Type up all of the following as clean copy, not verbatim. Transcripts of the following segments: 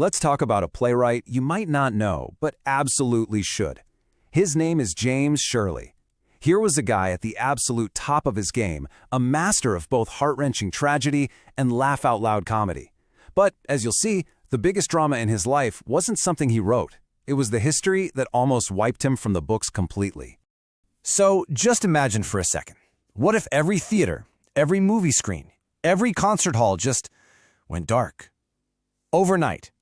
Let's talk about a playwright you might not know, but absolutely should. His name is James Shirley. Here was a guy at the absolute top of his game, a master of both heart-wrenching tragedy and laugh-out-loud comedy. But, as you'll see, the biggest drama in his life wasn't something he wrote. It was the history that almost wiped him from the books completely. So, just imagine for a second. What if every theater, every movie screen, every concert hall just went dark? Overnight.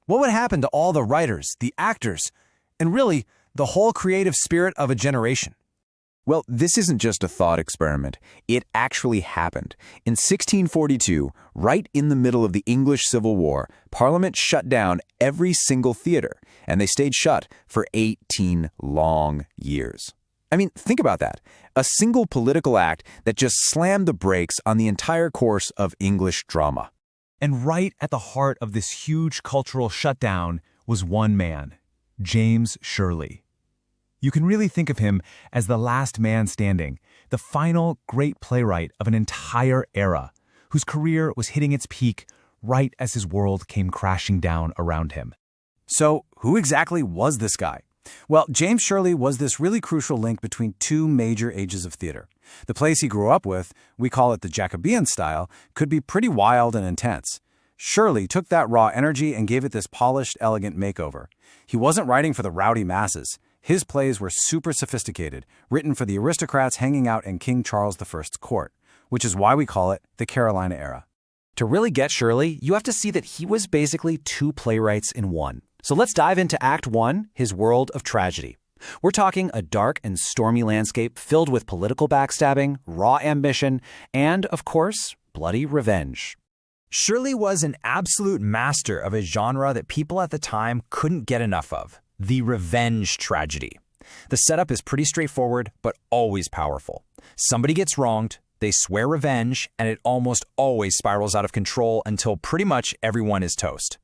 What would happen to all the writers, the actors, and really, the whole creative spirit of a generation? Well, this isn't just a thought experiment. It actually happened. In 1642, right in the middle of the English Civil War, Parliament shut down every single theater, and they stayed shut for 18 long years. I mean, think about that. A single political act that just slammed the brakes on the entire course of English drama. And right at the heart of this huge cultural shutdown was one man, James Shirley. You can really think of him as the last man standing, the final great playwright of an entire era, whose career was hitting its peak right as his world came crashing down around him. So, who exactly was this guy? Well, James Shirley was this really crucial link between two major ages of theater. The plays he grew up with, we call it the Jacobean style, could be pretty wild and intense. Shirley took that raw energy and gave it this polished, elegant makeover. He wasn't writing for the rowdy masses. His plays were super sophisticated, written for the aristocrats hanging out in King Charles I's court, which is why we call it the Carolina era. To really get Shirley, you have to see that he was basically two playwrights in one. So let's dive into Act 1, his world of tragedy. We're talking a dark and stormy landscape filled with political backstabbing, raw ambition, and, of course, bloody revenge. Shirley was an absolute master of a genre that people at the time couldn't get enough of, the revenge tragedy. The setup is pretty straightforward, but always powerful. Somebody gets wronged, they swear revenge, and it almost always spirals out of control until pretty much everyone is toast.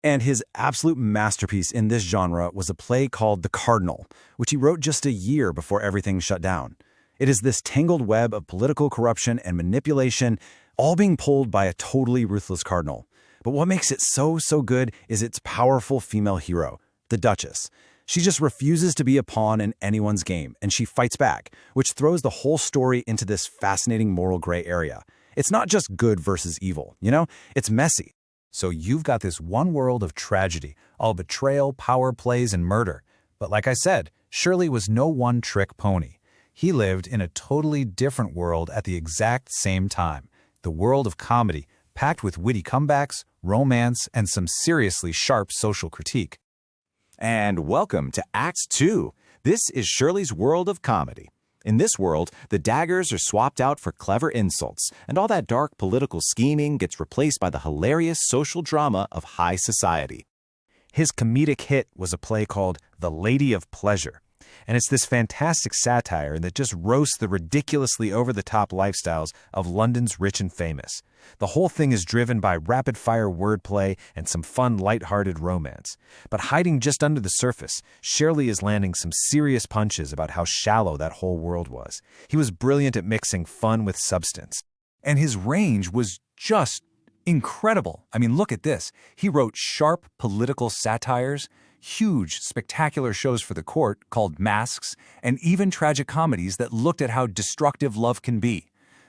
And his absolute masterpiece in this genre was a play called The Cardinal, which he wrote just a year before everything shut down. It is this tangled web of political corruption and manipulation, all being pulled by a totally ruthless cardinal. But what makes it so good is its powerful female hero, the Duchess. She just refuses to be a pawn in anyone's game, and she fights back, which throws the whole story into this fascinating moral gray area. It's not just good versus evil, It's messy. So you've got this one world of tragedy, all betrayal, power plays, and murder. But like I said, Shirley was no one-trick pony. He lived in a totally different world at the exact same time. The world of comedy, packed with witty comebacks, romance, and some seriously sharp social critique. And welcome to Act 2. This is Shirley's world of comedy. In this world, the daggers are swapped out for clever insults, and all that dark political scheming gets replaced by the hilarious social drama of high society. His comedic hit was a play called The Lady of Pleasure, and it's this fantastic satire that just roasts the ridiculously over-the-top lifestyles of London's rich and famous. The whole thing is driven by rapid-fire wordplay and some fun, light-hearted romance. But hiding just under the surface, Shirley is landing some serious punches about how shallow that whole world was. He was brilliant at mixing fun with substance. And his range was just incredible. I mean, look at this. He wrote sharp political satires, huge, spectacular shows for the court called Masks, and even tragic comedies that looked at how destructive love can be.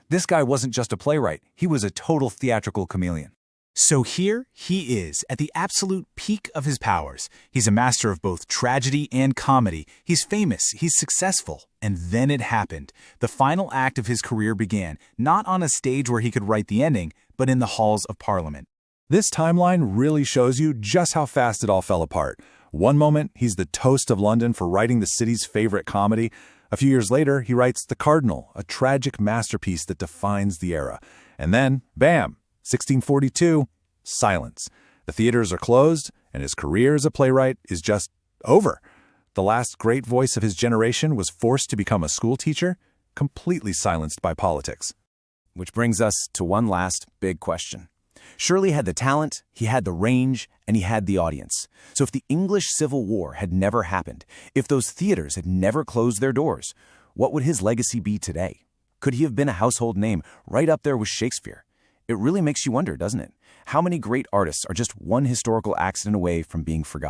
This guy wasn't just a playwright, he was a total theatrical chameleon. So here he is, at the absolute peak of his powers. He's a master of both tragedy and comedy. He's famous, he's successful. And then it happened. The final act of his career began, not on a stage where he could write the ending, but in the halls of Parliament. This timeline really shows you just how fast it all fell apart. One moment, he's the toast of London for writing the city's favorite comedy. A few years later, he writes The Cardinal, a tragic masterpiece that defines the era. And then, bam, 1642, silence. The theaters are closed, and his career as a playwright is just over. The last great voice of his generation was forced to become a school teacher, completely silenced by politics. Which brings us to one last big question. Shirley had the talent, he had the range, and he had the audience. So if the English Civil War had never happened, if those theaters had never closed their doors, what would his legacy be today? Could he have been a household name right up there with Shakespeare? It really makes you wonder, doesn't it? How many great artists are just one historical accident away from being forgotten?